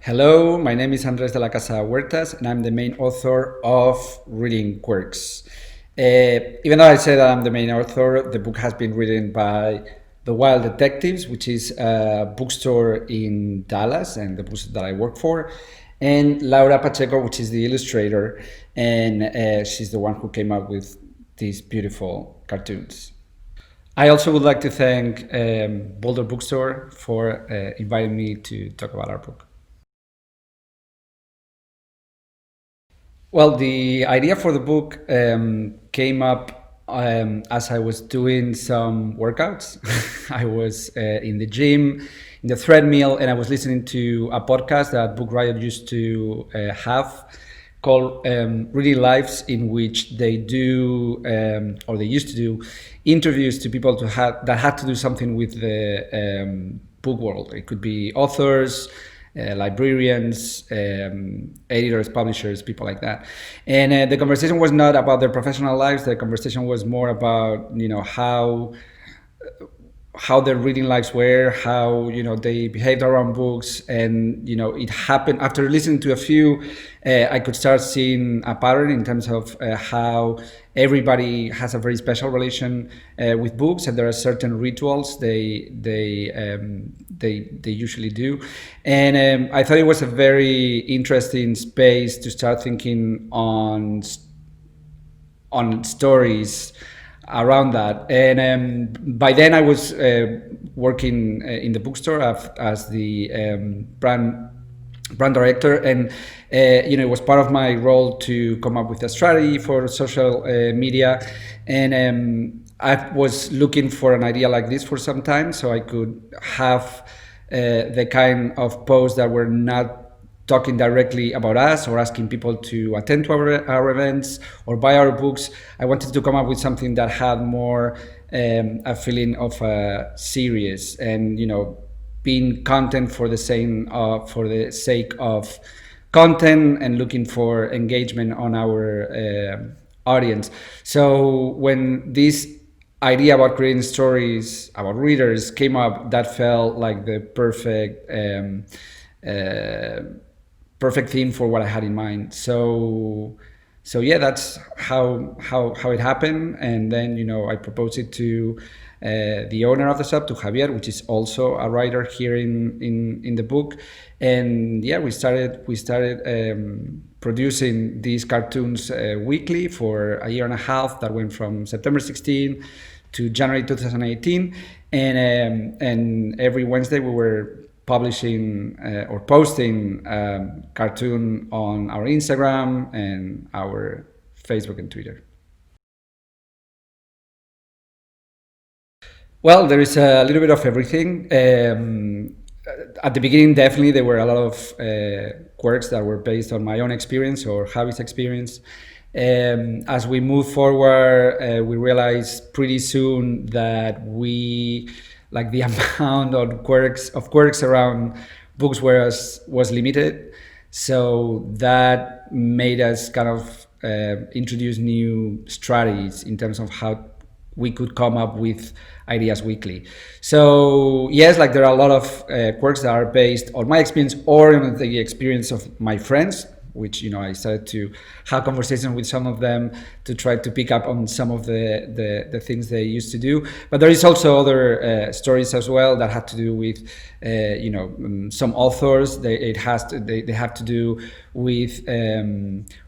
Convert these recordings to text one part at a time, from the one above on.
Hello, my name is Andrés de la Casa-Huertas, and I'm the main author of Reading Quirks. Even though I say that I'm the main author, the book has been written by The Wild Detectives, which is a bookstore in Dallas and the bookstore that I work for, and Laura Pacheco, which is the illustrator, and she's the one who came up with these beautiful cartoons. I also would like to thank Boulder Bookstore for inviting me to talk about our book. Well, the idea for the book came up as I was doing some workouts. I was in the gym, in the treadmill, and I was listening to a podcast that Book Riot used to have called Reading Lives, in which they do, or they used to do, interviews to people that had to do something with the book world. It could be authors, librarians, editors, publishers, people like that. And the conversation was not about their professional lives. The conversation was more about, how their reading lives were, how they behaved around books, and it happened after listening to a few. I could start seeing a pattern in terms of how everybody has a very special relation with books, and there are certain rituals they usually do, and I thought it was a very interesting space to start thinking on stories around that. And by then I was working in the bookstore as the brand director, and it was part of my role to come up with a strategy for social media. And I was looking for an idea like this for some time, so I could have the kind of posts that were not talking directly about us or asking people to attend to our events or buy our books. I wanted to come up with something that had more a feeling of a series, and being content for the sake of content and looking for engagement on our audience. So when this idea about creating stories about readers came up, that felt like the perfect theme for what I had in mind. So yeah, that's how it happened. And then I proposed it to the owner of the shop, to Javier, which is also a writer here in the book. And yeah, we started producing these cartoons weekly for a year and a half. That went from September 16 to January 2018, and every Wednesday we were publishing or posting cartoon on our Instagram and our Facebook and Twitter. Well, there is a little bit of everything. At the beginning, definitely, there were a lot of quirks that were based on my own experience or Javi's experience. As we move forward, we realized pretty soon that the amount of quirks around books was limited. So that made us kind of introduce new strategies in terms of how we could come up with ideas weekly. So yes, there are a lot of quirks that are based on my experience or on the experience of my friends, which I started to have conversations with some of them to try to pick up on some of the things they used to do. But there is also other stories as well that had to do with some authors. They have to do with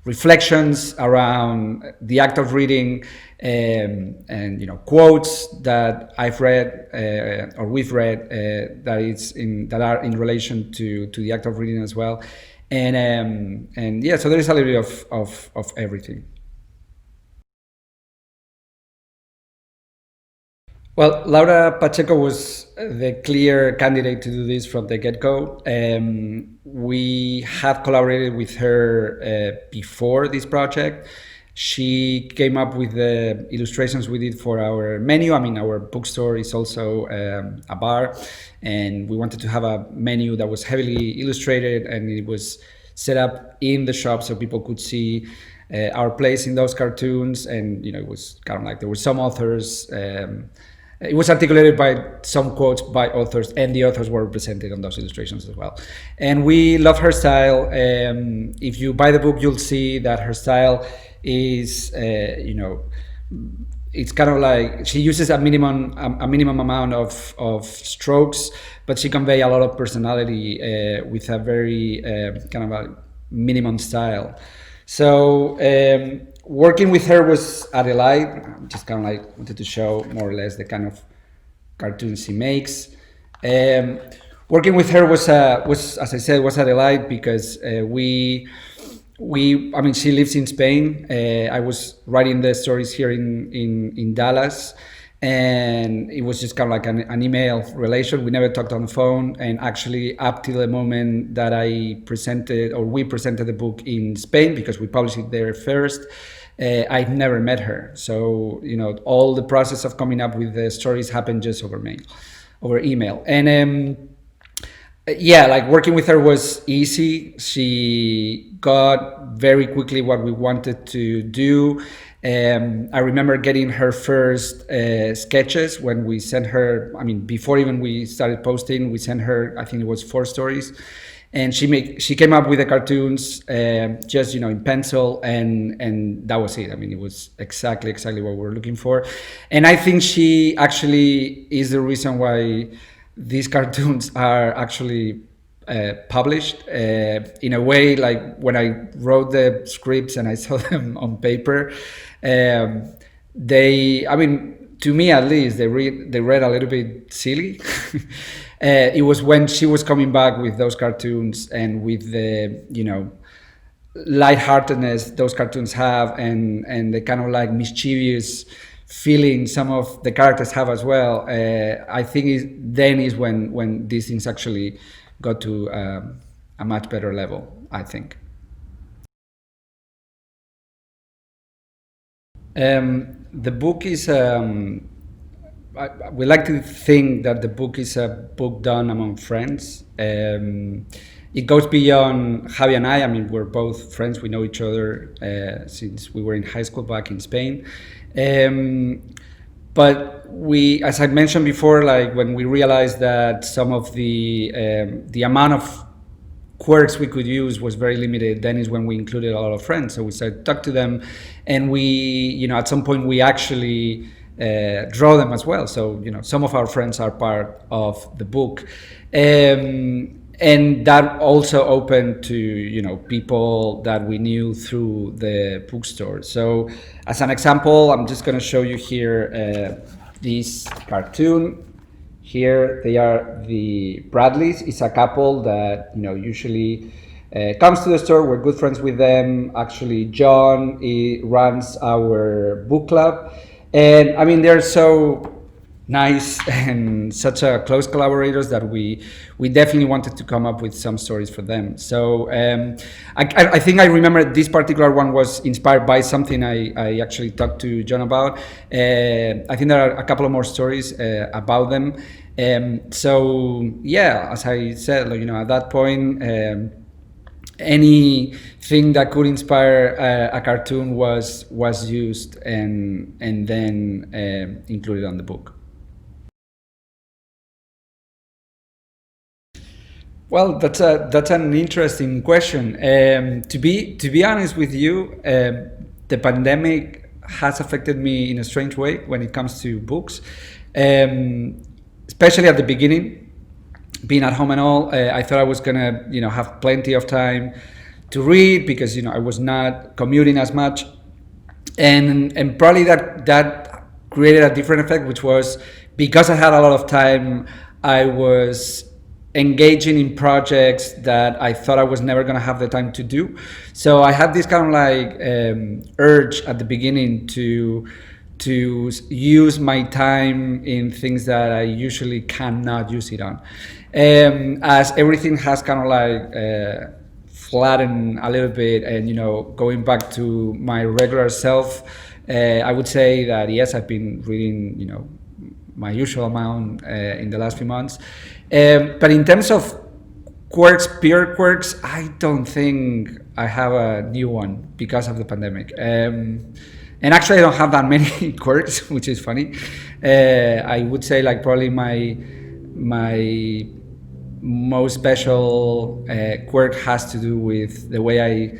reflections around the act of reading, and quotes that I've read or we've read that are in relation to the act of reading as well. And yeah, so there is a little bit of everything. Well, Laura Pacheco was the clear candidate to do this from the get-go. We have collaborated with her before this project. She came up with the illustrations we did for our menu. I mean, our bookstore is also a bar, and we wanted to have a menu that was heavily illustrated, and it was set up in the shop so people could see our place in those cartoons. And it was kind of like there were some authors it was articulated by some quotes by authors, and the authors were represented on those illustrations as well. And we love her style. If you buy the book, you'll see that her style is, it's kind of like she uses a minimum amount of strokes, but she conveys a lot of personality with a very kind of a minimum style. So working with her was a delight. Just kind of like wanted to show more or less the kind of cartoons she makes. Working with her was, as I said, was a delight because I mean, she lives in Spain. I was writing the stories here in Dallas, and it was just kind of like an email relation. We never talked on the phone, and actually up till the moment that we presented the book in Spain, because we published it there first, I've never met her. So, all the process of coming up with the stories happened just over email. And yeah, like working with her was easy. She got very quickly what we wanted to do. I remember getting her first sketches when we sent her, I mean, before even we started posting, we sent her, I think it was 4 stories. And she came up with the cartoons just, in pencil, and that was it. I mean, it was exactly what we were looking for. And I think she actually is the reason why these cartoons are actually published in a way. Like when I wrote the scripts and I saw them on paper, I mean, to me at least, they read a little bit silly. It was when she was coming back with those cartoons and with the, lightheartedness those cartoons have, and the kind of like mischievous feeling some of the characters have as well. I think then is when these things actually got to a much better level, I think. The book is, we like to think that the book is a book done among friends. It goes beyond Javi and I. I mean, we're both friends. We know each other since we were in high school back in Spain. But we, as I mentioned before, like when we realized that some of the amount of quirks we could use was very limited, then is when we included a lot of friends. So we started to talk to them, and we, at some point we actually draw them as well. So, some of our friends are part of the book. And that also opened to, people that we knew through the bookstore. So as an example, I'm just going to show you here this cartoon. Here they are the Bradleys. It's a couple that, usually comes to the store. We're good friends with them. Actually, John runs our book club. And I mean, they're so nice and such a close collaborators that we definitely wanted to come up with some stories for them. So I think I remember this particular one was inspired by something I actually talked to John about. I think there are a couple of more stories about them. So yeah, as I said, at that point, anything that could inspire a cartoon was used and then included on the book. Well, that's an interesting question. To be honest with you, the pandemic has affected me in a strange way when it comes to books, especially at the beginning. Being at home and all, I thought I was gonna, have plenty of time to read because, I was not commuting as much, and probably that created a different effect, which was because I had a lot of time, I was engaging in projects that I thought I was never gonna have the time to do. So I had this kind of like urge at the beginning to use my time in things that I usually cannot use it on. As everything has kind of like flattened a little bit, and going back to my regular self, I would say that yes, I've been reading my usual amount in the last few months, but in terms of pure quirks, I don't think I have a new one because of the pandemic. And actually, I don't have that many quirks, which is funny. I would say like probably my most special quirk has to do with the way I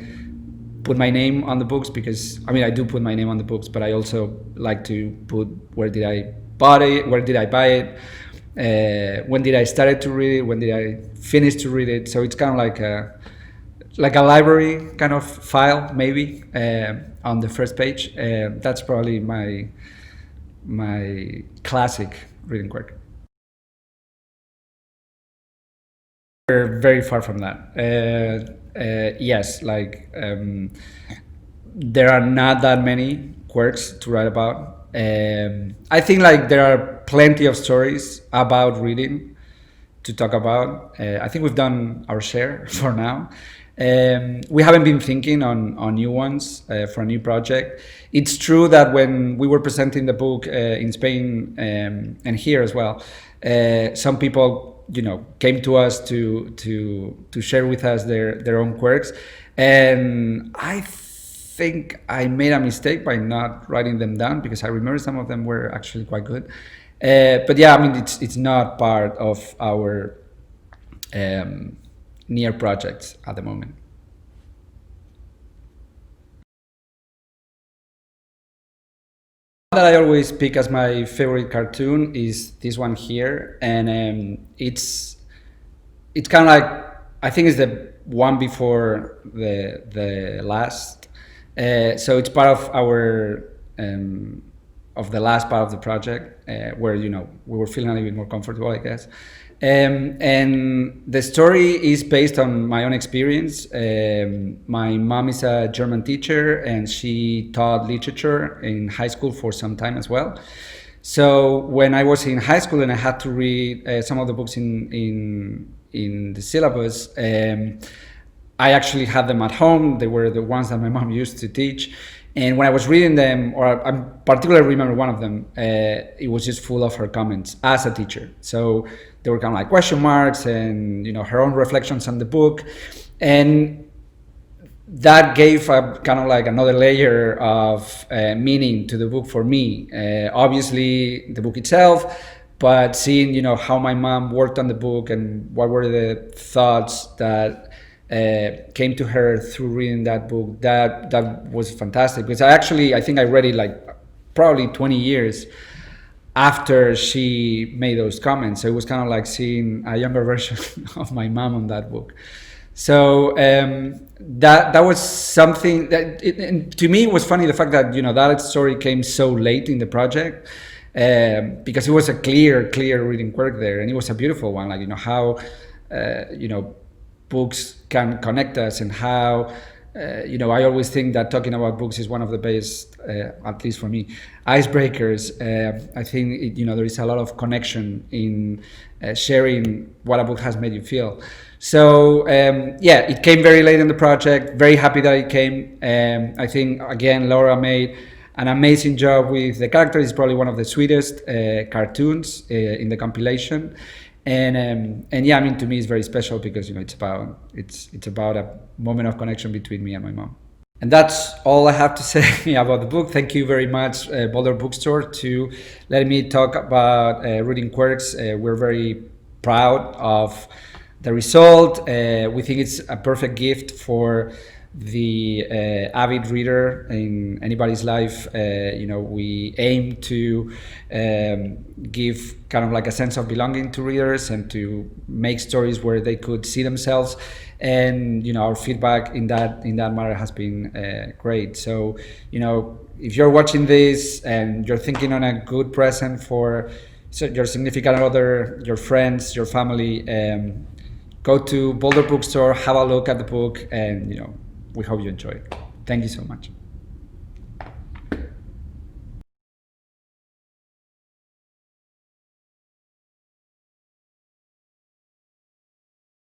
put my name on the books, because I mean I do put my name on the books, but I also like to put where did I buy it, when did I started to read it, when did I finish to read it. So it's kind of like a library kind of file maybe on the first page. That's probably my classic reading quirk. We're very far from that. Yes, like there are not that many quirks to write about. I think like there are plenty of stories about reading to talk about. I think we've done our share for now. We haven't been thinking on new ones for a new project. It's true that when we were presenting the book in Spain and here as well, some people came to us to share with us their own quirks, and I think I made a mistake by not writing them down, because I remember some of them were actually quite good. But yeah, I mean it's not part of our near projects at the moment. That I always pick as my favorite cartoon is this one here, and it's kind of like, I think it's the one before the last, so it's part of our of the last part of the project, where we were feeling a little bit more comfortable, I guess. And the story is based on my own experience. My mom is a German teacher, and she taught literature in high school for some time as well. So when I was in high school and I had to read some of the books in the syllabus, I actually had them at home. They were the ones that my mom used to teach. And when I was reading them, or I particularly remember one of them, it was just full of her comments as a teacher. So they were kind of like question marks and her own reflections on the book. And that gave a kind of like another layer of meaning to the book for me. Obviously, the book itself, but seeing how my mom worked on the book and what were the thoughts that came to her through reading that book, that was fantastic. Because I think I read it like probably 20 years after she made those comments. So it was kind of like seeing a younger version of my mom on that book. So that was something that and to me it was funny, the fact that that story came so late in the project, because it was a clear reading quirk there, and it was a beautiful one. Like how books can connect us, and how I always think that talking about books is one of the best, at least for me, icebreakers. I think there is a lot of connection in sharing what a book has made you feel. So it came very late in the project. Very happy that it came. I think again Laura made an amazing job with the character. It's probably one of the sweetest cartoons in the compilation. And yeah, I mean, to me it's very special because it's about a moment of connection between me and my mom. And that's all I have to say about the book. Thank you very much, Boulder Bookstore, to let me talk about Reading Quirks. We're very proud of the result. We think it's a perfect gift for the avid reader in anybody's life. We aim to give kind of like a sense of belonging to readers and to make stories where they could see themselves. And our feedback in that matter has been great. So if you're watching this and you're thinking on a good present for your significant other, your friends, your family, go to Boulder Bookstore, have a look at the book, and we hope you enjoy it. Thank you so much.